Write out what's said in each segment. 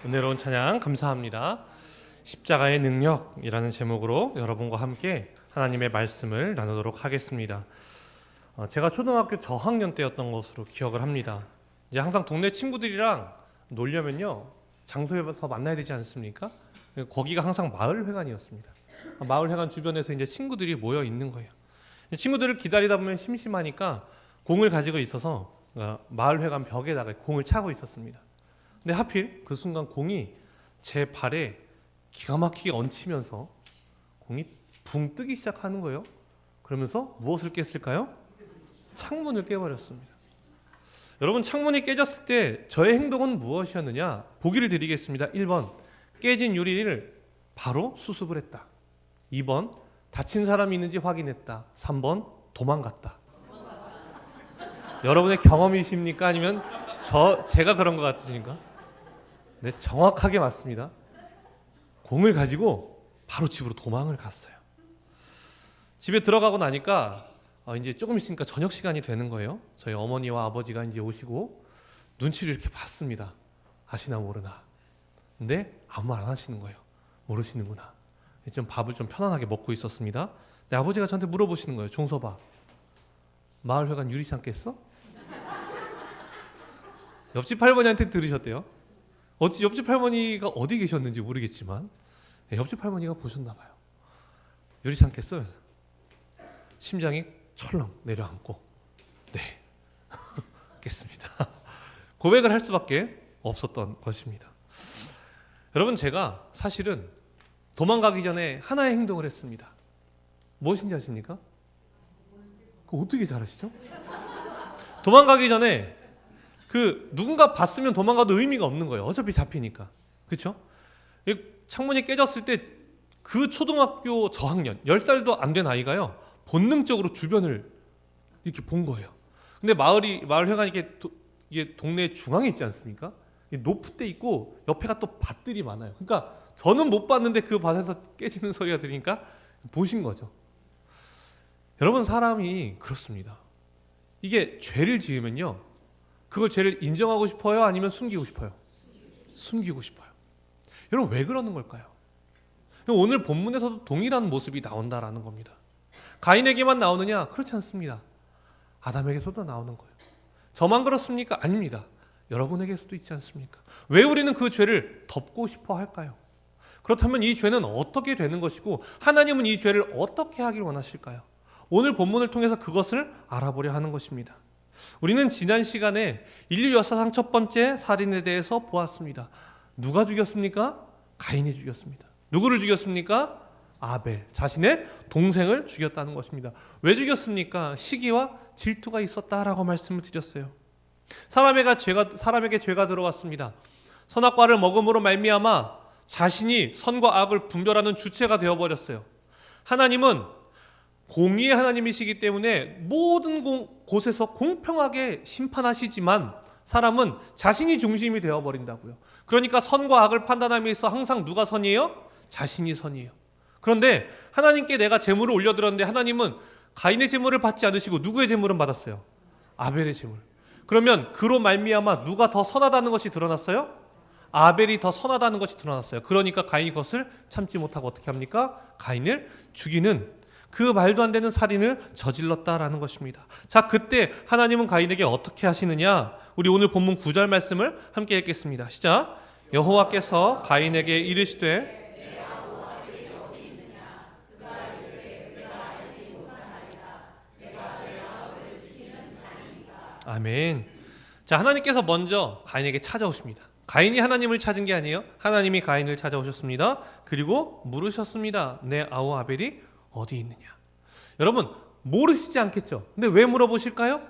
은혜로운 찬양 감사합니다. 십자가의 능력이라는 제목으로 여러분과 함께 하나님의 말씀을 나누도록 하겠습니다. 제가 초등학교 저학년 때였던 것으로 기억을 합니다. 이제 항상 동네 친구들이랑 놀려면요 장소에서 만나야 되지 않습니까? 거기가 항상 마을회관이었습니다. 마을회관 주변에서 이제 친구들이 모여 있는 거예요. 친구들을 기다리다 보면 심심하니까 공을 가지고 있어서 마을회관 벽에다가 공을 차고 있었습니다. 근데 하필 그 순간 공이 제 발에 기가 막히게 얹히면서 공이 붕 뜨기 시작하는 거예요. 그러면서 무엇을 깼을까요? 창문을 깨버렸습니다. 여러분, 창문이 깨졌을 때 저의 행동은 무엇이었느냐? 보기를 드리겠습니다. 1번, 깨진 유리를 바로 수습을 했다. 2번, 다친 사람이 있는지 확인했다. 3번, 도망갔다. 여러분의 경험이십니까? 아니면 제가 그런 것 같으십니까? 네, 정확하게 맞습니다. 공을 가지고 바로 집으로 도망을 갔어요. 집에 들어가고 나니까 이제 조금 있으니까 저녁 시간이 되는 거예요. 저희 어머니와 아버지가 이제 오시고 눈치를 이렇게 봤습니다. 아시나 모르나. 근데 아무 말 안 하시는 거예요. 모르시는구나. 좀 밥을 좀 편안하게 먹고 있었습니다. 근데 아버지가 저한테 물어보시는 거예요. 종서봐, 마을회관 유리창 깼어? 옆집 할머니한테 들으셨대요. 어찌 옆집 할머니가 어디 계셨는지 모르겠지만 옆집 할머니가 보셨나 봐요. 유리창 깼어? 심장이 철렁 내려앉고 네 깼습니다. 고백을 할 수밖에 없었던 것입니다. 여러분, 제가 사실은 도망가기 전에 하나의 행동을 했습니다. 무엇인지 아십니까? 그거 어떻게 잘 아시죠? 도망가기 전에 누군가 봤으면 도망가도 의미가 없는 거예요. 어차피 잡히니까. 그렇죠? 창문이 깨졌을 때 그 초등학교 저학년 10살도 안 된 아이가요, 본능적으로 주변을 이렇게 본 거예요. 근데 마을회관이 이게 동네 중앙에 있지 않습니까? 높은 데 있고 옆에가 또 밭들이 많아요. 그러니까 저는 못 봤는데 그 밭에서 깨지는 소리가 들리니까 보신 거죠. 여러분, 사람이 그렇습니다. 이게 죄를 지으면요, 그걸 죄를 인정하고 싶어요? 아니면 숨기고 싶어요? 숨기고 싶어요. 여러분, 왜 그러는 걸까요? 오늘 본문에서도 동일한 모습이 나온다라는 겁니다. 가인에게만 나오느냐? 그렇지 않습니다. 아담에게서도 나오는 거예요. 저만 그렇습니까? 아닙니다. 여러분에게서도 있지 않습니까? 왜 우리는 그 죄를 덮고 싶어 할까요? 그렇다면 이 죄는 어떻게 되는 것이고 하나님은 이 죄를 어떻게 하길 원하실까요? 오늘 본문을 통해서 그것을 알아보려 하는 것입니다. 우리는 지난 시간에 인류 역사상 첫 번째 살인에 대해서 보았습니다. 누가 죽였습니까? 가인이 죽였습니다. 누구를 죽였습니까? 아벨, 자신의 동생을 죽였다는 것입니다. 왜 죽였습니까? 시기와 질투가 있었다라고 말씀을 드렸어요. 사람에게 죄가 들어왔습니다. 선악과를 먹음으로 말미암아 자신이 선과 악을 분별하는 주체가 되어버렸어요. 하나님은 공의의 하나님이시기 때문에 모든 곳에서 공평하게 심판하시지만 사람은 자신이 중심이 되어버린다고요. 그러니까 선과 악을 판단함에 있어 항상 누가 선이에요? 자신이 선이에요. 그런데 하나님께 내가 제물을 올려드렸는데 하나님은 가인의 제물을 받지 않으시고 누구의 제물은 받았어요? 아벨의 제물. 그러면 그로 말미암아 누가 더 선하다는 것이 드러났어요? 아벨이 더 선하다는 것이 드러났어요. 그러니까 가인이 그것을 참지 못하고 어떻게 합니까? 가인을 죽이는 그 말도 안 되는 살인을 저질렀다라는 것입니다. 자, 그때 하나님은 가인에게 어떻게 하시느냐? 우리 오늘 본문 9절 말씀을 함께 읽겠습니다. 시작. 여호와께서 가인에게 이르시되 아멘. 자, 하나님께서 먼저 가인에게 찾아오십니다. 가인이 하나님을 찾은 게 아니에요. 하나님이 가인을 찾아오셨습니다. 그리고 물으셨습니다. 내 아우 아벨이 어디 있느냐? 여러분, 모르시지 않겠죠? 근데 왜 물어보실까요?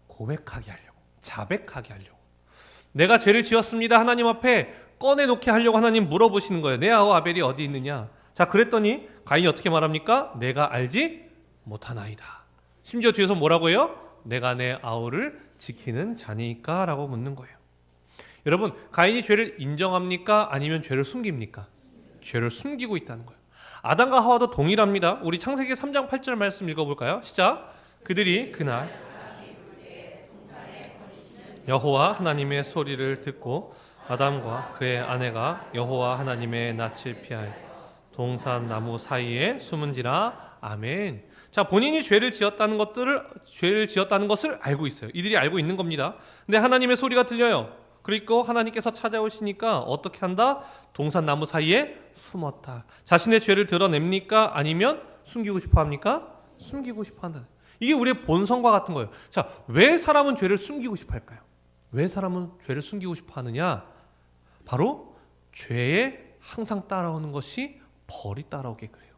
고백하게 하려고, 자백하게 하려고. 내가 죄를 지었습니다. 하나님 앞에 꺼내놓게 하려고 하나님 물어보시는 거예요. 내 아우 아벨이 어디 있느냐? 자, 그랬더니 가인이 어떻게 말합니까? 내가 알지 못하나이다. 심지어 뒤에서 뭐라고 해요? 내가 내 아우를 지키는 자니까? 라고 묻는 거예요. 여러분, 가인이 죄를 인정합니까? 아니면 죄를 숨깁니까? 죄를 숨기고 있다는 거예요. 아담과 하와도 동일합니다. 우리 창세기 3장 8절 말씀 읽어볼까요? 시작. 그들이 그날 여호와 하나님의 소리를 듣고 아담과 그의 아내가 여호와 하나님의 낯을 피하여 동산 나무 사이에 숨은지라. 아멘. 자, 본인이 죄를 지었다는 것을 알고 있어요. 이들이 알고 있는 겁니다. 근데 하나님의 소리가 들려요. 그리고 하나님께서 찾아오시니까 어떻게 한다? 동산 나무 사이에 숨었다. 자신의 죄를 드러냅니까? 아니면 숨기고 싶어 합니까? 숨기고 싶어 한다. 이게 우리의 본성과 같은 거예요. 자, 왜 사람은 죄를 숨기고 싶어 할까요? 왜 사람은 죄를 숨기고 싶어 하느냐? 바로 죄에 항상 따라오는 것이 벌이 따라오게 그래요.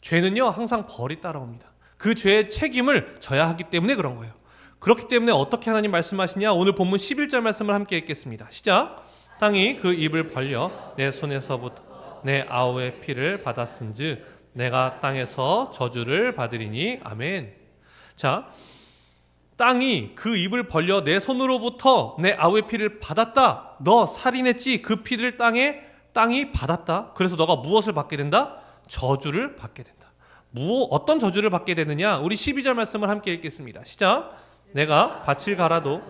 죄는요, 항상 벌이 따라옵니다. 그 죄의 책임을 져야 하기 때문에 그런 거예요. 그렇기 때문에 어떻게 하나님 말씀하시냐? 오늘 본문 11절 말씀을 함께 읽겠습니다. 시작. 땅이 그 입을 벌려 내 손에서부터 내 아우의 피를 받았은즉 내가 땅에서 저주를 받으리니. 아멘. 자, 땅이 그 입을 벌려 내 손으로부터 내 아우의 피를 받았다. 너 살인했지? 그 피를 땅이 받았다. 그래서 너가 무엇을 받게 된다? 저주를 받게 된다. 어떤 저주를 받게 되느냐? 우리 12절 말씀을 함께 읽겠습니다. 시작. 내가 밭을 갈아도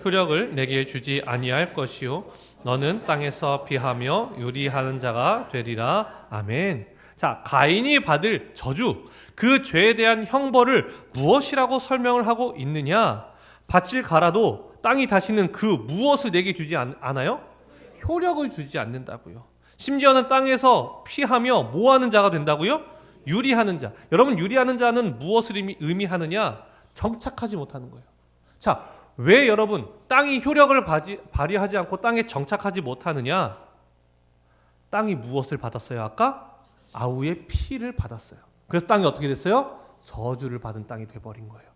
효력을 내게 주지 아니할 것이요 너는 땅에서 피하며 요리하는 자가 되리라. 아멘. 자, 가인이 받을 저주, 그 죄에 대한 형벌을 무엇이라고 설명을 하고 있느냐? 밭을 갈아도 땅이 다시는 그 무엇을 내게 주지 않아요? 효력을 주지 않는다고요. 심지어는 땅에서 피하며 뭐하는 자가 된다고요? 유리하는 자. 여러분, 유리하는 자는 무엇을 의미하느냐? 정착하지 못하는 거예요. 자, 왜 여러분 땅이 효력을 발휘하지 않고 땅에 정착하지 못하느냐? 땅이 무엇을 받았어요? 아까 아우의 피를 받았어요. 그래서 땅이 어떻게 됐어요? 저주를 받은 땅이 돼버린 거예요.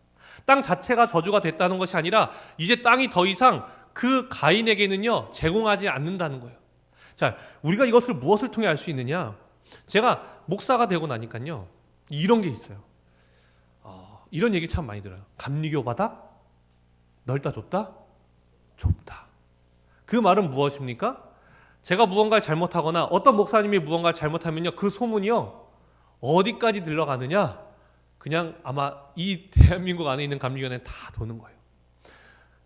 땅 자체가 저주가 됐다는 것이 아니라 이제 땅이 더 이상 그 가인에게는요 제공하지 않는다는 거예요. 자, 우리가 이것을 무엇을 통해 알 수 있느냐? 제가 목사가 되고 나니까요 이런 게 있어요. 이런 얘기 참 많이 들어요. 감리교 바닥 넓다 좁다? 좁다. 그 말은 무엇입니까? 제가 무언가를 잘못하거나 어떤 목사님이 무언가를 잘못하면요 그 소문이요 어디까지 들러가느냐? 그냥 아마 이 대한민국 안에 있는 감리교는 다 도는 거예요.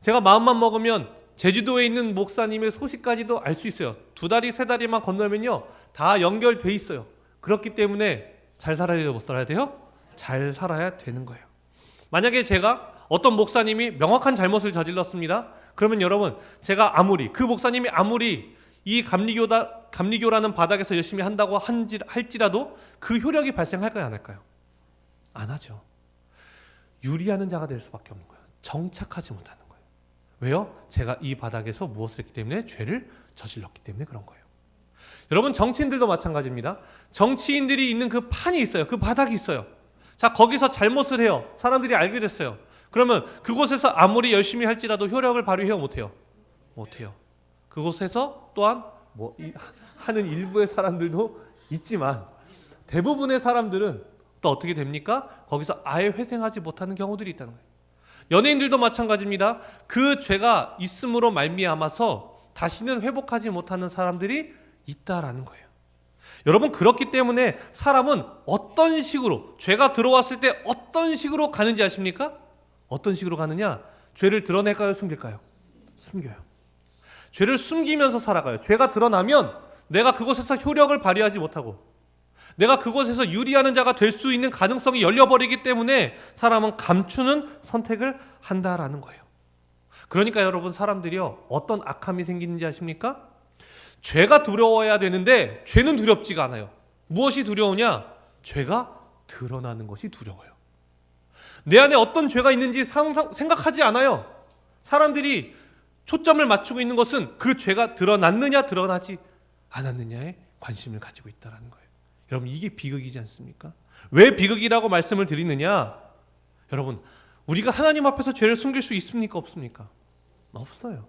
제가 마음만 먹으면 제주도에 있는 목사님의 소식까지도 알 수 있어요. 2다리 3다리만 건너면요 다 연결돼 있어요. 그렇기 때문에 잘 살아야 돼요? 못 살아야 돼요? 잘 살아야 되는 거예요. 만약에 제가 어떤 목사님이 명확한 잘못을 저질렀습니다. 그러면 여러분 제가 그 목사님이 아무리 이 감리교라는 바닥에서 열심히 한다고 할지라도 그 효력이 발생할까요? 안 할까요? 안 하죠. 유리하는 자가 될 수밖에 없는 거예요. 정착하지 못하는 거예요. 왜요? 제가 이 바닥에서 무엇을 했기 때문에? 죄를 저질렀기 때문에 그런 거예요. 여러분, 정치인들도 마찬가지입니다. 정치인들이 있는 그 판이 있어요. 그 바닥이 있어요. 자, 거기서 잘못을 해요. 사람들이 알게 됐어요. 그러면 그곳에서 아무리 열심히 할지라도 효력을 발휘해요? 못해요? 못해요. 그곳에서 또한 하는 일부의 사람들도 있지만 대부분의 사람들은 또 어떻게 됩니까? 거기서 아예 회생하지 못하는 경우들이 있다는 거예요. 연예인들도 마찬가지입니다. 그 죄가 있음으로 말미암아서 다시는 회복하지 못하는 사람들이 있다라는 거예요. 여러분, 그렇기 때문에 사람은 어떤 식으로 죄가 들어왔을 때 어떤 식으로 가는지 아십니까? 어떤 식으로 가느냐? 죄를 드러낼까요? 숨길까요? 숨겨요. 죄를 숨기면서 살아가요. 죄가 드러나면 내가 그곳에서 효력을 발휘하지 못하고 내가 그곳에서 유리하는 자가 될 수 있는 가능성이 열려버리기 때문에 사람은 감추는 선택을 한다라는 거예요. 그러니까 여러분, 사람들이요 어떤 악함이 생기는지 아십니까? 죄가 두려워야 되는데 죄는 두렵지가 않아요. 무엇이 두려우냐? 죄가 드러나는 것이 두려워요. 내 안에 어떤 죄가 있는지 생각하지 않아요. 사람들이 초점을 맞추고 있는 것은 그 죄가 드러났느냐 드러나지 않았느냐에 관심을 가지고 있다는 거예요. 여러분, 이게 비극이지 않습니까? 왜 비극이라고 말씀을 드리느냐? 여러분, 우리가 하나님 앞에서 죄를 숨길 수 있습니까? 없습니까? 없어요.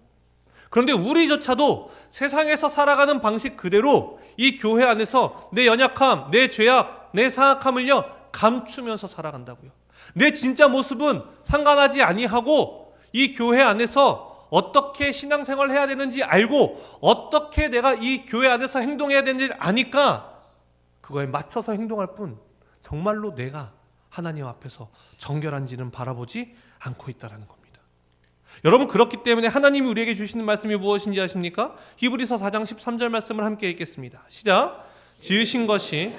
그런데 우리조차도 세상에서 살아가는 방식 그대로 이 교회 안에서 내 연약함, 내 죄악, 내 사악함을요 감추면서 살아간다고요. 내 진짜 모습은 상관하지 아니하고 이 교회 안에서 어떻게 신앙생활을 해야 되는지 알고 어떻게 내가 이 교회 안에서 행동해야 되는지 아니까 그거에 맞춰서 행동할 뿐 정말로 내가 하나님 앞에서 정결한지는 바라보지 않고 있다는 겁니다. 여러분, 그렇기 때문에 하나님이 우리에게 주시는 말씀이 무엇인지 아십니까? 히브리서 4장 13절 말씀을 함께 읽겠습니다. 시작. 지으신 것이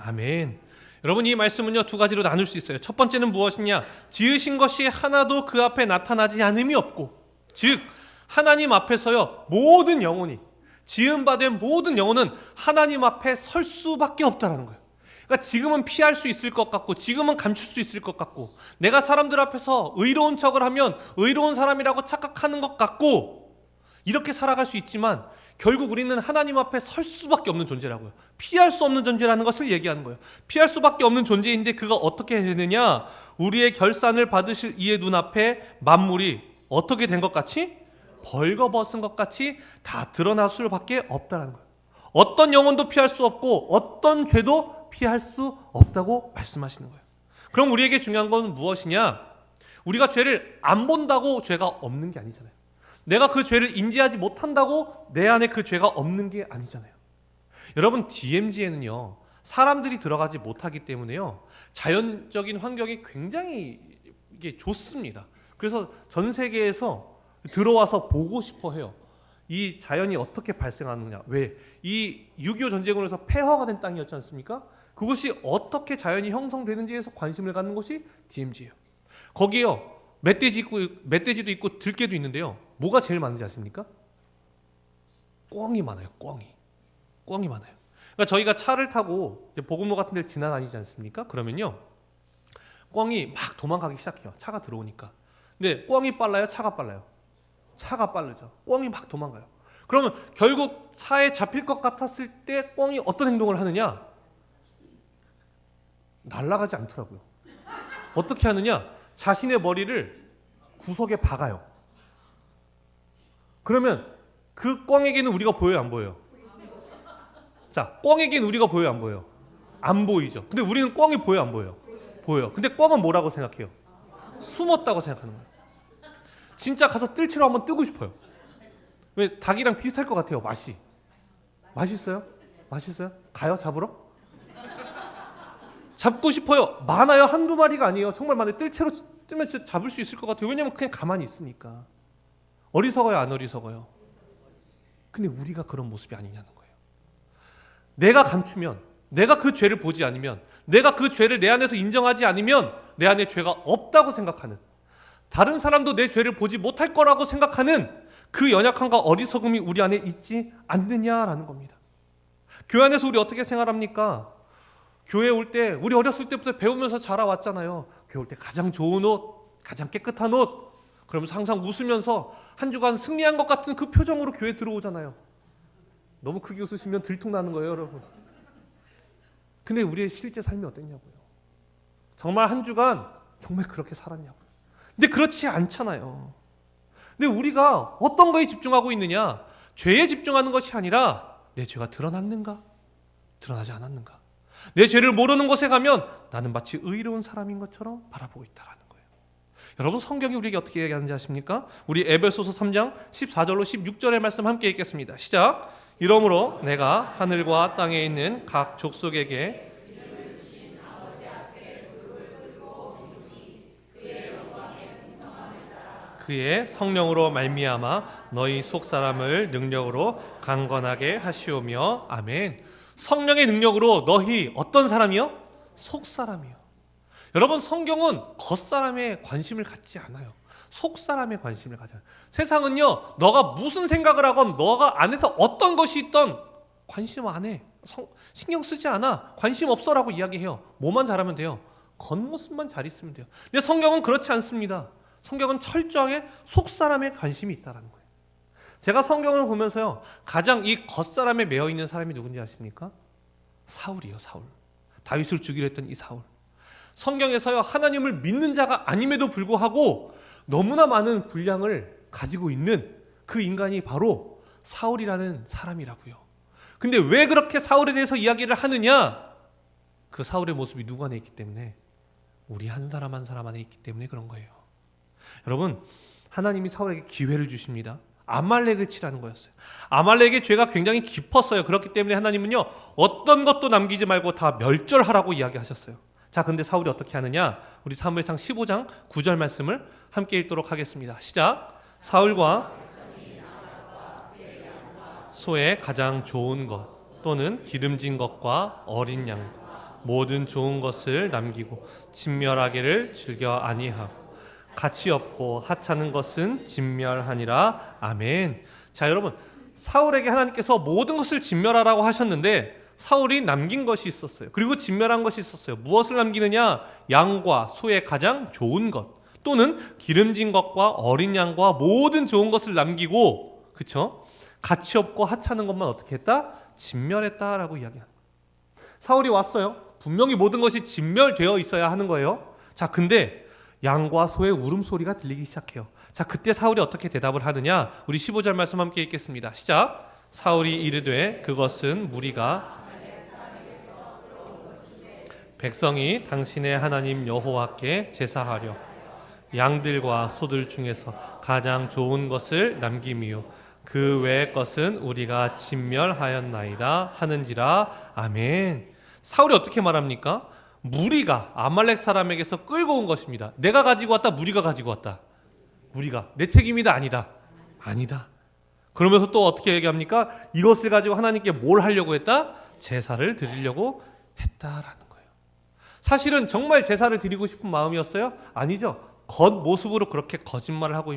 아멘. 여러분, 이 말씀은요, 두 가지로 나눌 수 있어요. 첫 번째는 무엇이냐? 지으신 것이 하나도 그 앞에 나타나지 않음이 없고, 즉 하나님 앞에서요, 모든 영혼이, 지음받은 모든 영혼은 하나님 앞에 설 수밖에 없다라는 거예요. 그러니까 지금은 피할 수 있을 것 같고, 지금은 감출 수 있을 것 같고, 내가 사람들 앞에서 의로운 척을 하면 의로운 사람이라고 착각하는 것 같고, 이렇게 살아갈 수 있지만 결국 우리는 하나님 앞에 설 수밖에 없는 존재라고요. 피할 수 없는 존재라는 것을 얘기하는 거예요. 피할 수밖에 없는 존재인데 그가 어떻게 되느냐? 우리의 결산을 받으실 이의 눈앞에 만물이 어떻게 된 것 같이? 벌거벗은 것 같이 다 드러날 수밖에 없다는 거예요. 어떤 영혼도 피할 수 없고 어떤 죄도 피할 수 없다고 말씀하시는 거예요. 그럼 우리에게 중요한 건 무엇이냐? 우리가 죄를 안 본다고 죄가 없는 게 아니잖아요. 내가 그 죄를 인지하지 못한다고 내 안에 그 죄가 없는 게 아니잖아요. 여러분, DMZ에는요, 사람들이 들어가지 못하기 때문에요, 자연적인 환경이 굉장히 이게 좋습니다. 그래서 전 세계에서 들어와서 보고 싶어 해요. 이 자연이 어떻게 발생하느냐. 왜? 이 6.25 전쟁으로 해서 폐허가 된 땅이었지 않습니까? 그것이 어떻게 자연이 형성되는지에서 관심을 갖는 것이 DMZ예요. 거기요, 멧돼지도 있고 들개도 있는데요, 뭐가 제일 많은지 아십니까? 꿩이 많아요. 꿩이 많아요. 그러니까 저희가 차를 타고 보급로 같은 데 지나다니지 않습니까? 그러면요, 꿩이 막 도망가기 시작해요. 차가 들어오니까. 근데 꿩이 빨라요? 차가 빨라요? 차가 빠르죠. 꿩이 막 도망가요. 그러면 결국 차에 잡힐 것 같았을 때 꿩이 어떤 행동을 하느냐? 날아가지 않더라고요. 어떻게 하느냐? 자신의 머리를 구석에 박아요. 그러면 그 꿩에게는 우리가 보여요, 안 보여요? 자, 꿩에게는 우리가 보여요, 안 보여요? 안 보이죠. 근데 우리는 꿩이 보여요, 안 보여요? 보여요. 근데 꿩은 뭐라고 생각해요? 숨었다고 생각하는 거예요. 진짜 가서 뜰채로 한번 뜨고 싶어요. 왜? 닭이랑 비슷할 것 같아요, 맛이. 맛있어요? 맛있어요? 가요, 잡으러? 잡고 싶어요. 많아요. 한두 마리가 아니에요. 정말 많아요. 뜰채로 뜨면 진짜 잡을 수 있을 것 같아요. 왜냐면 그냥 가만히 있으니까. 어리석어요, 안 어리석어요? 근데 우리가 그런 모습이 아니냐는 거예요. 내가 감추면, 내가 그 죄를 보지 않으면, 내가 그 죄를 내 안에서 인정하지 않으면 내 안에 죄가 없다고 생각하는, 다른 사람도 내 죄를 보지 못할 거라고 생각하는 그 연약함과 어리석음이 우리 안에 있지 않느냐라는 겁니다. 교회 안에서 우리 어떻게 생활합니까? 교회 올 때, 우리 어렸을 때부터 배우면서 자라왔잖아요. 교회 올 때 가장 좋은 옷, 가장 깨끗한 옷, 그러면서 항상 웃으면서 한 주간 승리한 것 같은 그 표정으로 교회 들어오잖아요. 너무 크게 웃으시면 들통나는 거예요, 여러분. 근데 우리의 실제 삶이 어땠냐고요. 정말 한 주간 정말 그렇게 살았냐고요. 근데 그렇지 않잖아요. 근데 우리가 어떤 거에 집중하고 있느냐? 죄에 집중하는 것이 아니라 내 죄가 드러났는가? 드러나지 않았는가? 내 죄를 모르는 곳에 가면 나는 마치 의로운 사람인 것처럼 바라보고 있다라는 거예요. 여러분, 성경이 우리에게 어떻게 얘기하는지 아십니까? 우리 에베소서 3장 14절로 16절의 말씀 함께 읽겠습니다. 시작. 이러므로 내가 하늘과 땅에 있는 각 족속에게 그의 성령으로 말미암아 너희 속사람을 능력으로 강건하게 하시오며. 아멘. 성령의 능력으로 너희 어떤 사람이요? 속사람이요. 여러분, 성경은 겉사람에 관심을 갖지 않아요. 속사람에 관심을 가져요. 세상은요, 너가 무슨 생각을 하건 너가 안에서 어떤 것이 있던 관심 안 해. 신경 쓰지 않아. 관심 없어라고 이야기해요. 뭐만 잘하면 돼요? 겉모습만 잘 있으면 돼요. 근데 성경은 그렇지 않습니다. 성경은 철저하게 속사람에 관심이 있다는 거예요. 제가 성경을 보면서요, 가장 이 겉사람에 매여 있는 사람이 누군지 아십니까? 사울이요, 사울. 다윗을 죽이려 했던 이 사울. 성경에서요, 하나님을 믿는 자가 아님에도 불구하고 너무나 많은 분량을 가지고 있는 그 인간이 바로 사울이라는 사람이라고요. 근데 왜 그렇게 사울에 대해서 이야기를 하느냐? 그 사울의 모습이 누구 안에 있기 때문에, 우리 한 사람 한 사람 안에 있기 때문에 그런 거예요. 여러분, 하나님이 사울에게 기회를 주십니다. 아말렉을 치라는 거였어요. 아말렉의 죄가 굉장히 깊었어요. 그렇기 때문에 하나님은요, 어떤 것도 남기지 말고 다 멸절하라고 이야기하셨어요. 자, 근데 사울이 어떻게 하느냐? 우리 사무엘상 15장 9절 말씀을 함께 읽도록 하겠습니다. 시작. 사울과 소의 가장 좋은 것 또는 기름진 것과 어린 양 모든 좋은 것을 남기고 진멸하기를 즐겨 아니하고 가치 없고 하찮은 것은 진멸하니라. 아멘. 자, 여러분, 사울에게 하나님께서 모든 것을 진멸하라고 하셨는데 사울이 남긴 것이 있었어요. 그리고 진멸한 것이 있었어요. 무엇을 남기느냐? 양과 소의 가장 좋은 것 또는 기름진 것과 어린 양과 모든 좋은 것을 남기고, 그쵸? 가치 없고 하찮은 것만 어떻게 했다? 진멸했다라고 이야기합니다. 사울이 왔어요. 분명히 모든 것이 진멸되어 있어야 하는 거예요. 자, 근데 양과 소의 울음소리가 들리기 시작해요. 자, 그때 사울이 어떻게 대답을 하느냐? 우리 15절 말씀 함께 읽겠습니다. 시작. 사울이 이르되 그것은 무리가 백성이 당신의 하나님 여호와께 제사하려 양들과 소들 중에서 가장 좋은 것을 남김이요 그 외의 것은 우리가 진멸하였나이다 하는지라. 아멘. 사울이 어떻게 말합니까? 무리가 아말렉 사람에게서 끌고 온 것입니다. 내가 가지고 왔다, 무리가 가지고 왔다. 무리가 내 책임이다, 아니다. 아니다. 그러면서 또 어떻게 얘기합니까? 이것을 가지고 하나님께 뭘 하려고 했다? 제사를 드리려고 했다라는 거예요. 사실은 정말 제사를 드리고 싶은 마음이었어요? 아니죠. 겉모습으로 그렇게 거짓말을 하고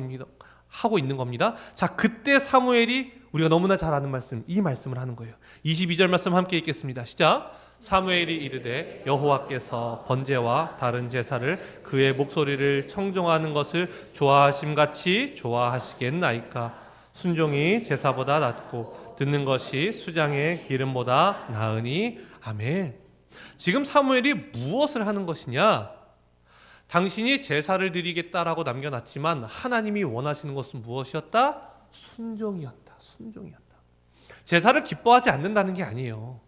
있는 겁니다. 자, 그때 사무엘이 우리가 너무나 잘 아는 말씀, 이 말씀을 하는 거예요. 22절 말씀 함께 읽겠습니다. 시작. 사무엘이 이르되 여호와께서 번제와 다른 제사를 그의 목소리를 청종하는 것을 좋아하심같이 좋아하시겠나이까. 순종이 제사보다 낫고 듣는 것이 수장의 기름보다 나으니. 아멘. 지금 사무엘이 무엇을 하는 것이냐? 당신이 제사를 드리겠다라고 남겨놨지만 하나님이 원하시는 것은 무엇이었다? 순종이었다. 순종이었다. 제사를 기뻐하지 않는다는 게 아니에요.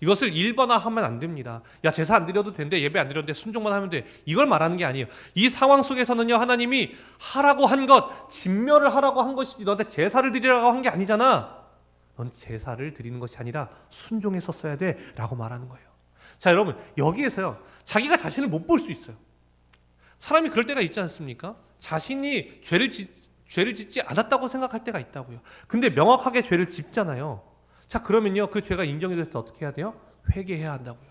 이것을 일반화하면 안 됩니다. 야, 제사 안 드려도 되는데, 예배 안 드렸는데 순종만 하면 돼. 이걸 말하는 게 아니에요. 이 상황 속에서는요, 하나님이 하라고 한 것, 진멸을 하라고 한 것이지 너한테 제사를 드리라고 한 게 아니잖아. 넌 제사를 드리는 것이 아니라 순종했었어야 돼 라고 말하는 거예요. 자, 여러분, 여기에서요, 자기가 자신을 못 볼 수 있어요. 사람이 그럴 때가 있지 않습니까? 자신이 죄를 짓지 않았다고 생각할 때가 있다고요. 근데 명확하게 죄를 짓잖아요. 자, 그러면요, 그 죄가 인정이 됐을 때 어떻게 해야 돼요? 회개해야 한다고요.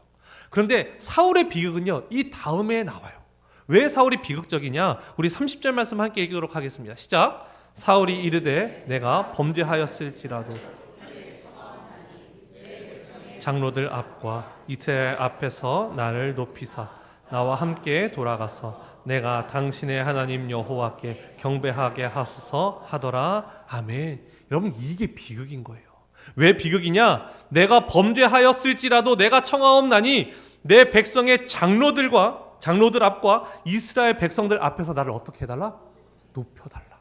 그런데 사울의 비극은요, 이 다음에 나와요. 왜 사울이 비극적이냐? 우리 30절 말씀 함께 읽도록 하겠습니다. 시작. 사울이 이르되 내가 범죄하였을지라도 장로들 앞과 이스라엘 앞에서 나를 높이사 나와 함께 돌아가서 내가 당신의 하나님 여호와께 경배하게 하소서 하더라. 아멘. 여러분, 이게 비극인 거예요. 왜 비극이냐? 내가 범죄하였을지라도 내가 청하옵나니 내 백성의 장로들 앞과 이스라엘 백성들 앞에서 나를 어떻게 해달라? 높여달라.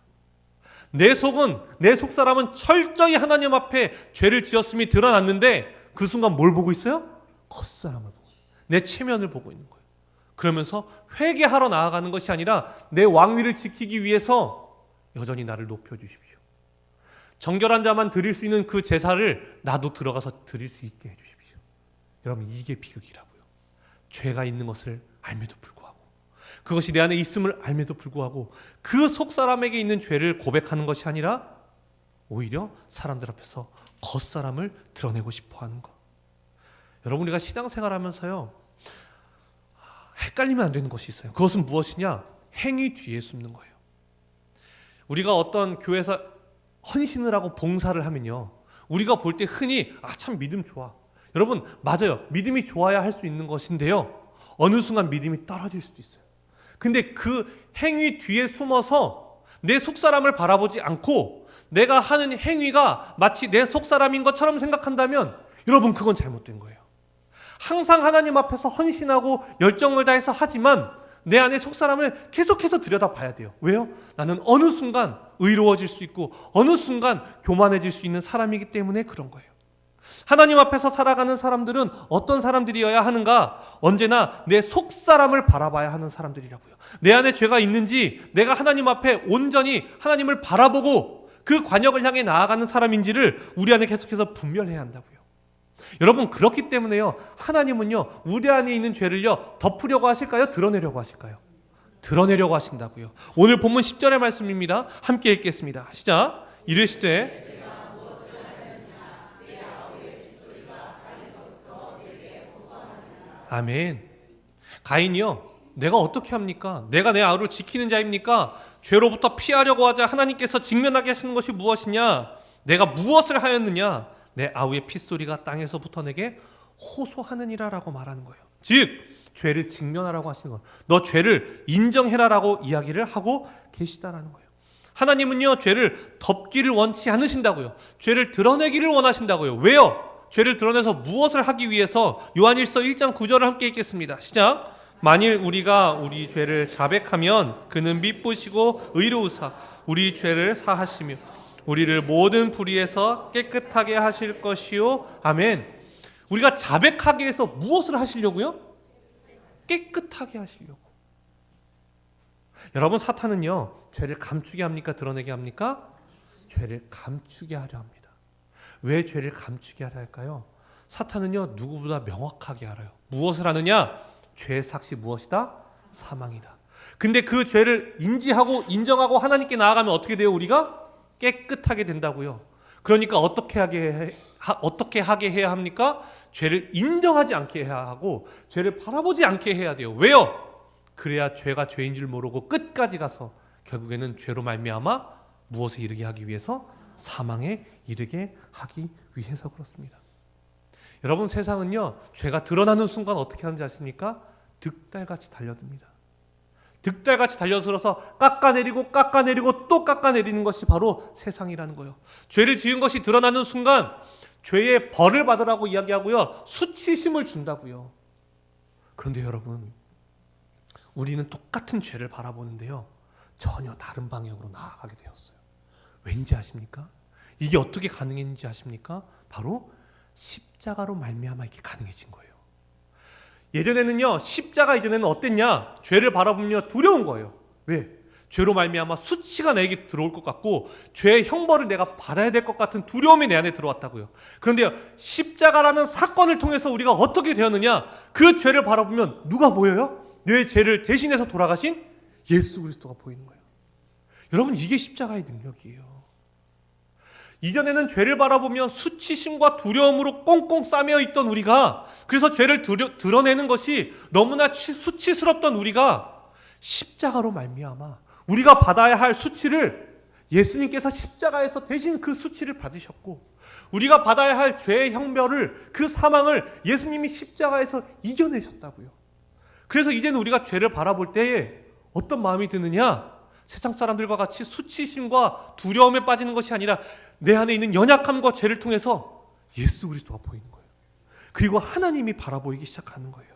내 속사람은 철저히 하나님 앞에 죄를 지었음이 드러났는데 그 순간 뭘 보고 있어요? 겉사람을 보고, 내 체면을 보고 있는 거예요. 그러면서 회개하러 나아가는 것이 아니라 내 왕위를 지키기 위해서 여전히 나를 높여주십시오. 정결한 자만 드릴 수 있는 그 제사를 나도 들어가서 드릴 수 있게 해주십시오. 여러분, 이게 비극이라고요. 죄가 있는 것을 알면도 불구하고, 그것이 내 안에 있음을 알면도 불구하고 그 속사람에게 있는 죄를 고백하는 것이 아니라 오히려 사람들 앞에서 겉사람을 드러내고 싶어하는 것. 여러분, 우리가 신앙생활하면서요, 헷갈리면 안 되는 것이 있어요. 그것은 무엇이냐? 행위 뒤에 숨는 거예요. 우리가 어떤 교회에서 헌신을 하고 봉사를 하면요, 우리가 볼 때 흔히 참 믿음 좋아. 여러분, 맞아요. 믿음이 좋아야 할 수 있는 것인데요, 어느 순간 믿음이 떨어질 수도 있어요. 근데 그 행위 뒤에 숨어서 내 속사람을 바라보지 않고 내가 하는 행위가 마치 내 속사람인 것처럼 생각한다면 여러분, 그건 잘못된 거예요. 항상 하나님 앞에서 헌신하고 열정을 다해서 하지만 내 안에 속사람을 계속해서 들여다봐야 돼요. 왜요? 나는 어느 순간 의로워질 수 있고 어느 순간 교만해질 수 있는 사람이기 때문에 그런 거예요. 하나님 앞에서 살아가는 사람들은 어떤 사람들이어야 하는가? 언제나 내 속사람을 바라봐야 하는 사람들이라고요. 내 안에 죄가 있는지 내가 하나님 앞에 온전히 하나님을 바라보고 그 관역을 향해 나아가는 사람인지를 우리 안에 계속해서 분별해야 한다고요. 여러분, 그렇기 때문에요, 하나님은요 우리 안에 있는 죄를요 덮으려고 하실까요? 드러내려고 하실까요? 드러내려고 하신다고요. 오늘 본문 10절의 말씀입니다. 함께 읽겠습니다. 시작. 이르시되 아멘. 가인이요, 내가 어떻게 합니까? 내가 내 아우를 지키는 자입니까? 죄로부터 피하려고 하자 하나님께서 직면하게 하시는 것이 무엇이냐? 내가 무엇을 하였느냐? 내 아우의 핏소리가 땅에서부터 내게 호소하느니라 라고 말하는 거예요. 즉 죄를 직면하라고 하시는 거예요. 너 죄를 인정해라 라고 이야기를 하고 계시다라는 거예요. 하나님은요 죄를 덮기를 원치 않으신다고요. 죄를 드러내기를 원하신다고요. 왜요? 죄를 드러내서 무엇을 하기 위해서? 요한일서 1장 9절을 함께 읽겠습니다. 시작. 만일 우리가 우리 죄를 자백하면 그는 미쁘시고 의로우사 우리 죄를 사하시며 우리를 모든 불의에서 깨끗하게 하실 것이요. 아멘. 우리가 자백하기 위해서 무엇을 하시려고요? 깨끗하게 하시려고. 여러분, 사탄은요 죄를 감추게 합니까? 드러내게 합니까? 죄를 감추게 하려 합니다. 왜 죄를 감추게 하려 할까요? 사탄은요 누구보다 명확하게 알아요. 무엇을 하느냐? 죄의 삭시 무엇이다? 사망이다. 근데 그 죄를 인지하고 인정하고 하나님께 나아가면 어떻게 돼요? 우리가 깨끗하게 된다고요. 그러니까 어떻게 하게 해야 합니까? 죄를 인정하지 않게 해야 하고 죄를 바라보지 않게 해야 돼요. 왜요? 그래야 죄가 죄인 줄 모르고 끝까지 가서 결국에는 죄로 말미암아 무엇에 이르게 하기 위해서? 사망에 이르게 하기 위해서 그렇습니다. 여러분, 세상은요 죄가 드러나는 순간 어떻게 하는지 아십니까? 득달같이 달려듭니다. 득달같이 달려들어서 깎아내리고 또 깎아내리는 것이 바로 세상이라는 거예요. 죄를 지은 것이 드러나는 순간 죄의 벌을 받으라고 이야기하고요 수치심을 준다고요. 그런데 여러분, 우리는 똑같은 죄를 바라보는데요 전혀 다른 방향으로 나아가게 되었어요. 왠지 아십니까? 이게 어떻게 가능했는지 아십니까? 바로 십자가로 말미암아 이게 가능해진 거예요. 예전에는요 십자가 이전에는 어땠냐? 죄를 바라보면 두려운 거예요. 왜? 죄로 말미암아 수치가 내게 들어올 것 같고 죄의 형벌을 내가 받아야 될 것 같은 두려움이 내 안에 들어왔다고요. 그런데요 십자가라는 사건을 통해서 우리가 어떻게 되었느냐? 그 죄를 바라보면 누가 보여요? 내 죄를 대신해서 돌아가신 예수 그리스도가 보이는 거예요. 여러분, 이게 십자가의 능력이에요. 이전에는 죄를 바라보며 수치심과 두려움으로 꽁꽁 싸매어 있던 우리가, 그래서 죄를 드러내는 것이 너무나 수치스럽던 우리가 십자가로 말미암아 우리가 받아야 할 수치를 예수님께서 십자가에서 대신 그 수치를 받으셨고, 우리가 받아야 할 죄의 형벌을, 그 사망을 예수님이 십자가에서 이겨내셨다고요. 그래서 이제는 우리가 죄를 바라볼 때에 어떤 마음이 드느냐? 세상 사람들과 같이 수치심과 두려움에 빠지는 것이 아니라 내 안에 있는 연약함과 죄를 통해서 예수 그리스도가 보이는 거예요. 그리고 하나님이 바라보이기 시작하는 거예요.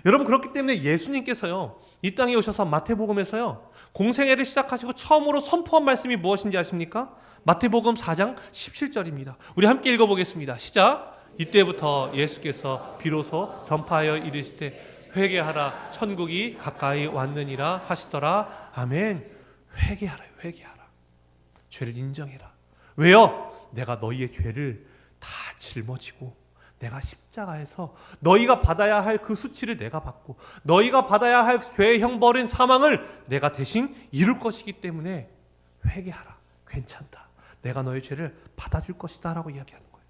여러분, 그렇기 때문에 예수님께서요 이 땅에 오셔서 마태복음에서요 공생애를 시작하시고 처음으로 선포한 말씀이 무엇인지 아십니까? 마태복음 4장 17절입니다. 우리 함께 읽어보겠습니다. 시작. 이때부터 예수께서 비로소 전파하여 이르시되 회개하라, 천국이 가까이 왔느니라 하시더라. 아멘. 회개하라, 회개하라. 죄를 인정해라. 왜요? 내가 너희의 죄를 다 짊어지고 내가 십자가에서 너희가 받아야 할 그 수치를 내가 받고 너희가 받아야 할 죄의 형벌인 사망을 내가 대신 이룰 것이기 때문에 회개하라. 괜찮다. 내가 너의 죄를 받아줄 것이다 라고 이야기하는 거예요.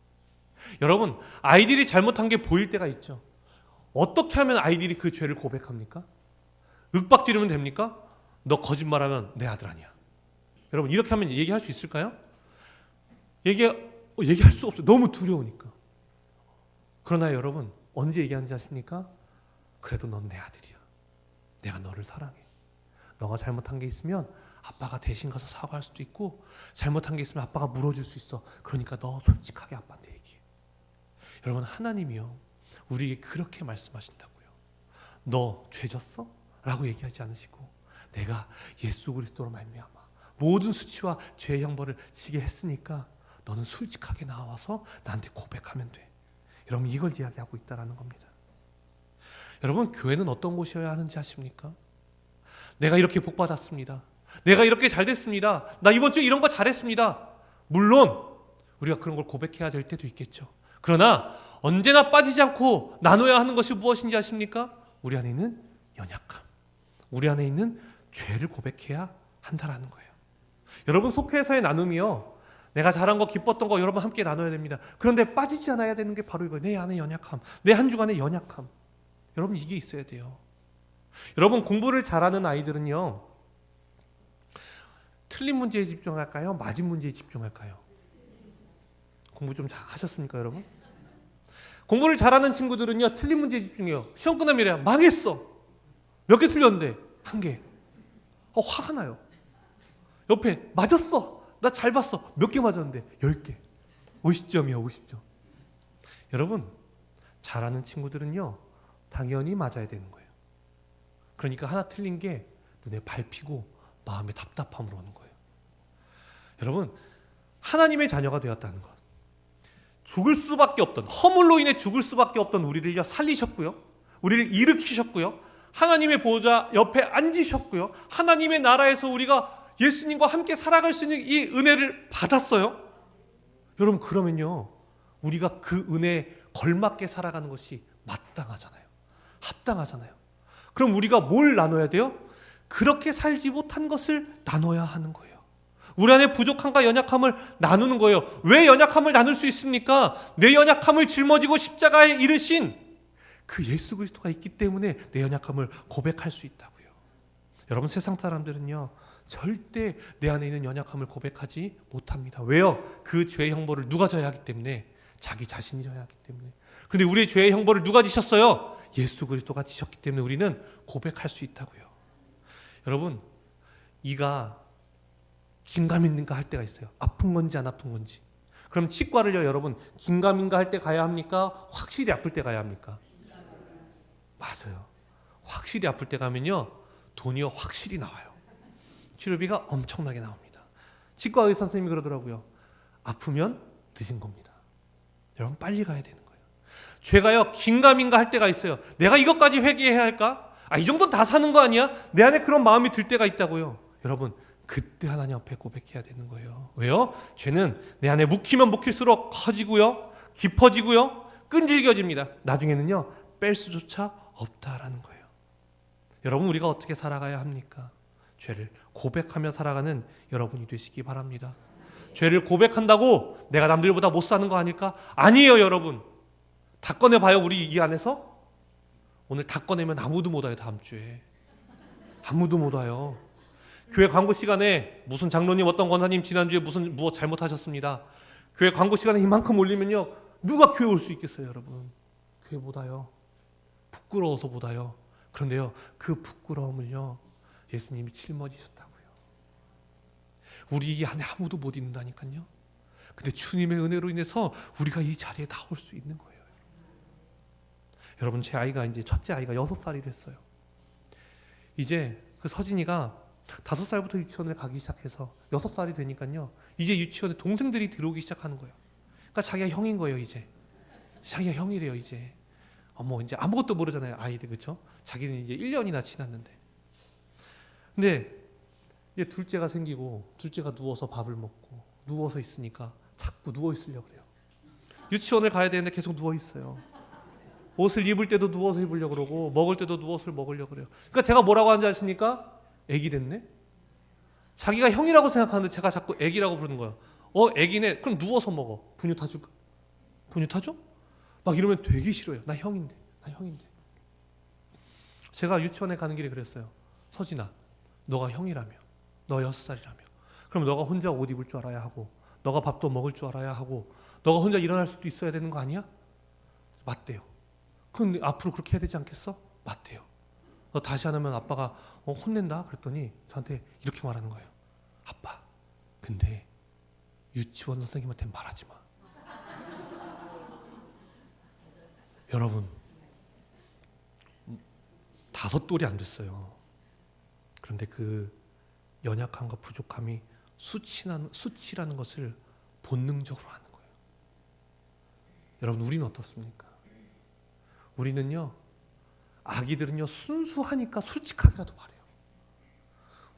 여러분, 아이들이 잘못한 게 보일 때가 있죠. 어떻게 하면 아이들이 그 죄를 고백합니까? 윽박 지르면 됩니까? 너 거짓말하면 내 아들 아니야. 여러분, 이렇게 하면 얘기할 수 있을까요? 얘기할 수 없어요. 너무 두려우니까. 그러나 여러분, 언제 얘기하는지 아십니까? 그래도 넌 내 아들이야. 내가 너를 사랑해. 너가 잘못한 게 있으면 아빠가 대신 가서 사과할 수도 있고, 잘못한 게 있으면 아빠가 물어줄 수 있어. 그러니까 너 솔직하게 아빠한테 얘기해. 여러분, 하나님이요 우리에게 그렇게 말씀하신다고요. 너 죄 졌어? 라고 얘기하지 않으시고, 내가 예수 그리스도로 말미암아 모든 수치와 죄의 형벌을 지게 했으니까 너는 솔직하게 나와서 나한테 고백하면 돼. 여러분, 이걸 이야기하고 있다는 겁니다. 여러분, 교회는 어떤 곳이어야 하는지 아십니까? 내가 이렇게 복 받았습니다. 내가 이렇게 잘 됐습니다. 나 이번 주에 이런 거 잘했습니다. 물론 우리가 그런 걸 고백해야 될 때도 있겠죠. 그러나 언제나 빠지지 않고 나눠야 하는 것이 무엇인지 아십니까? 우리 안에 있는 연약함, 우리 안에 있는 죄를 고백해야 한다라는 거예요. 여러분, 속회에서의 나눔이요, 내가 잘한 거, 기뻤던 거 여러분 함께 나눠야 됩니다. 그런데 빠지지 않아야 되는 게 바로 이거예요. 내 안에 연약함, 내 한 주간의 연약함. 여러분, 이게 있어야 돼요. 여러분, 공부를 잘하는 아이들은요, 틀린 문제에 집중할까요? 맞은 문제에 집중할까요? 공부 좀 하셨습니까, 여러분? 공부를 잘하는 친구들은요, 틀린 문제에 집중해요. 시험 끝나면 이래요. 망했어. 몇 개 틀렸는데? 1개. 화가 나요. 옆에 맞았어. 나 잘 봤어. 몇 개 맞았는데? 10개. 50점이야, 50점. 여러분, 잘하는 친구들은요, 당연히 맞아야 되는 거예요. 그러니까 하나 틀린 게 눈에 밟히고 마음에 답답함으로 오는 거예요. 여러분, 하나님의 자녀가 되었다는 것, 죽을 수밖에 없던, 허물로 인해 죽을 수밖에 없던 우리를 살리셨고요, 우리를 일으키셨고요, 하나님의 보호자 옆에 앉으셨고요, 하나님의 나라에서 우리가 예수님과 함께 살아갈 수 있는 이 은혜를 받았어요. 여러분, 그러면요, 우리가 그 은혜에 걸맞게 살아가는 것이 마땅하잖아요. 합당하잖아요. 그럼 우리가 뭘 나눠야 돼요? 그렇게 살지 못한 것을 나눠야 하는 거예요. 우리 안에 부족함과 연약함을 나누는 거예요. 왜 연약함을 나눌 수 있습니까? 내 연약함을 짊어지고 십자가에 이르신 그 예수 그리스도가 있기 때문에 내 연약함을 고백할 수 있다고요. 여러분, 세상 사람들은요, 절대 내 안에 있는 연약함을 고백하지 못합니다. 왜요? 그 죄의 형벌을 누가 져야 하기 때문에? 자기 자신이 져야 하기 때문에. 그런데 우리의 죄의 형벌을 누가 지셨어요? 예수 그리스도가 지셨기 때문에 우리는 고백할 수 있다고요. 여러분, 이가 긴가민가 할 때가 있어요. 아픈 건지 안 아픈 건지. 그럼 치과를요, 여러분, 긴가민가 할 때 가야 합니까? 확실히 아플 때 가야 합니까? 맞아요. 확실히 아플 때 가면요, 돈이요 확실히 나와요. 치료비가 엄청나게 나옵니다. 치과 의사 선생님이 그러더라고요. 아프면 늦은 겁니다. 여러분, 빨리 가야 되는 거예요. 죄가요, 긴가민가 할 때가 있어요. 내가 이것까지 회개해야 할까? 이 정도는 다 사는 거 아니야? 내 안에 그런 마음이 들 때가 있다고요. 여러분, 그때 하나님 앞에 고백해야 되는 거예요. 왜요? 죄는 내 안에 묵히면 묵힐수록 커지고요, 깊어지고요, 끈질겨집니다. 나중에는요, 뺄 수조차 없다라는 거예요. 여러분, 우리가 어떻게 살아가야 합니까? 죄를 고백하며 살아가는 여러분이 되시기 바랍니다. 죄를 고백한다고 내가 남들보다 못 사는 거 아닐까? 아니에요, 여러분. 다 꺼내봐요, 우리 이 안에서. 오늘 다 꺼내면 아무도 못 와요. 다음 주에 아무도 못 와요. 교회 광고 시간에 무슨 장로님, 어떤 권사님 지난주에 무엇 잘못하셨습니다. 교회 광고 시간에 이만큼 올리면요, 누가 교회 올 수 있겠어요, 여러분? 교회 못 와요. 부끄러워서 못 와요. 그런데요, 그 부끄러움을요, 예수님이 짊어지셨다고요. 우리 이 안에 아무도 못 있는다니까요. 근데 주님의 은혜로 인해서 우리가 이 자리에 나올 수 있는 거예요. 여러분, 제 아이가 이제 첫째 아이가 6살이 됐어요. 이제 그 서진이가 5살부터 유치원을 가기 시작해서 6살이 되니까요, 이제 유치원에 동생들이 들어오기 시작하는 거예요. 그러니까 자기가 형인 거예요. 이제 자기가 형이래요. 이제 이제 아무것도 모르잖아요, 아이들. 그렇죠? 자기는 이제 1년이나 지났는데. 근데 이제 둘째가 생기고, 둘째가 누워서 밥을 먹고 누워서 있으니까 자꾸 누워 있으려고 그래요. 유치원을 가야 되는데 계속 누워 있어요. 옷을 입을 때도 누워서 입으려고 그러고, 먹을 때도 누워서 먹으려고 그래요. 그러니까 제가 뭐라고 하는지 아십니까? 애기 됐네? 자기가 형이라고 생각하는데 제가 자꾸 애기라고 부르는 거예요. 애기네? 그럼 누워서 먹어. 분유 타줄까? 분유 타줘? 막 이러면 되게 싫어요. 나 형인데. 제가 유치원에 가는 길에 그랬어요. 서진아, 너가 형이라며, 너 6살이라며, 그럼 너가 혼자 옷 입을 줄 알아야 하고, 너가 밥도 먹을 줄 알아야 하고, 너가 혼자 일어날 수도 있어야 되는 거 아니야? 맞대요. 그럼 앞으로 그렇게 해야 되지 않겠어? 맞대요. 너 다시 안 하면 아빠가 혼낸다. 그랬더니 저한테 이렇게 말하는 거예요. 아빠, 근데 유치원 선생님한테 말하지 마. 여러분, 5돌이 안 됐어요. 그런데 그 연약함과 부족함이 수치라는 것을 본능적으로 하는 거예요. 여러분, 우리는 어떻습니까? 우리는요, 아기들은요, 순수하니까 솔직하게라도 말해요.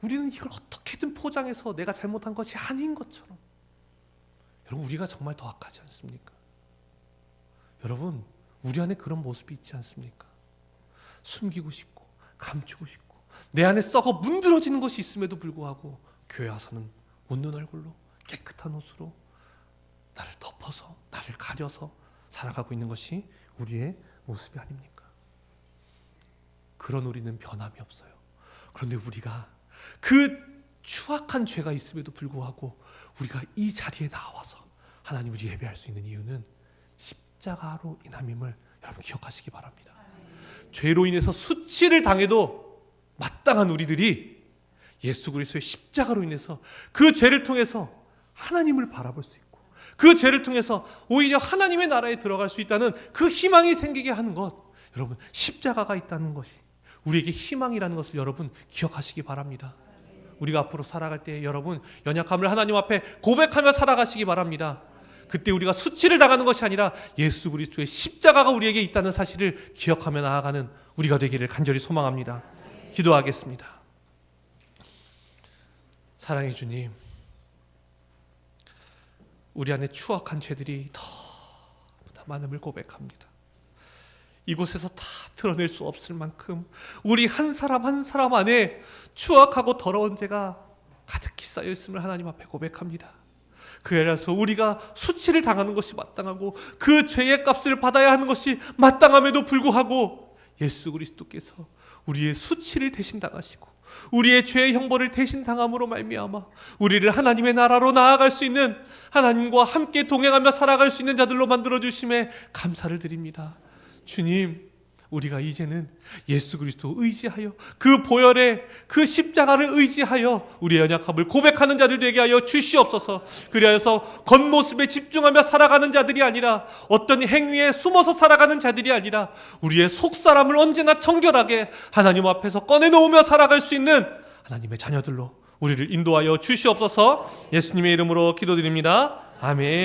우리는 이걸 어떻게든 포장해서 내가 잘못한 것이 아닌 것처럼, 여러분, 우리가 정말 더 악하지 않습니까? 여러분, 우리 안에 그런 모습이 있지 않습니까? 숨기고 싶고 감추고 싶고 내 안에 썩어 문드러지는 것이 있음에도 불구하고 교회 와서는 웃는 얼굴로 깨끗한 옷으로 나를 덮어서 나를 가려서 살아가고 있는 것이 우리의 모습이 아닙니까? 그런 우리는 변함이 없어요. 그런데 우리가 그 추악한 죄가 있음에도 불구하고 우리가 이 자리에 나와서 하나님을 예배할 수 있는 이유는 십자가로 인함임을 여러분 기억하시기 바랍니다. 죄로 인해서 수치를 당해도 마땅한 우리들이 예수 그리스도의 십자가로 인해서 그 죄를 통해서 하나님을 바라볼 수 있고 그 죄를 통해서 오히려 하나님의 나라에 들어갈 수 있다는 그 희망이 생기게 하는 것, 여러분 십자가가 있다는 것이 우리에게 희망이라는 것을 여러분 기억하시기 바랍니다. 우리가 앞으로 살아갈 때 여러분 연약함을 하나님 앞에 고백하며 살아가시기 바랍니다. 그때 우리가 수치를 당하는 것이 아니라 예수 그리스도의 십자가가 우리에게 있다는 사실을 기억하며 나아가는 우리가 되기를 간절히 소망합니다. 기도하겠습니다. 사랑의 주님, 우리 안에 추악한 죄들이 너무나 많음을 고백합니다. 이곳에서 다 드러낼 수 없을 만큼 우리 한 사람 한 사람 안에 추악하고 더러운 죄가 가득히 쌓여 있음을 하나님 앞에 고백합니다. 그래서 우리가 수치를 당하는 것이 마땅하고 그 죄의 값을 받아야 하는 것이 마땅함에도 불구하고 예수 그리스도께서 우리의 수치를 대신 당하시고 우리의 죄의 형벌을 대신 당함으로 말미암아 우리를 하나님의 나라로 나아갈 수 있는, 하나님과 함께 동행하며 살아갈 수 있는 자들로 만들어주심에 감사를 드립니다. 주님, 우리가 이제는 예수 그리스도 의지하여 그 보혈의 그 십자가를 의지하여 우리의 연약함을 고백하는 자들 되게 하여 주시옵소서. 그리하여서 겉모습에 집중하며 살아가는 자들이 아니라, 어떤 행위에 숨어서 살아가는 자들이 아니라 우리의 속사람을 언제나 청결하게 하나님 앞에서 꺼내놓으며 살아갈 수 있는 하나님의 자녀들로 우리를 인도하여 주시옵소서. 예수님의 이름으로 기도드립니다. 아멘.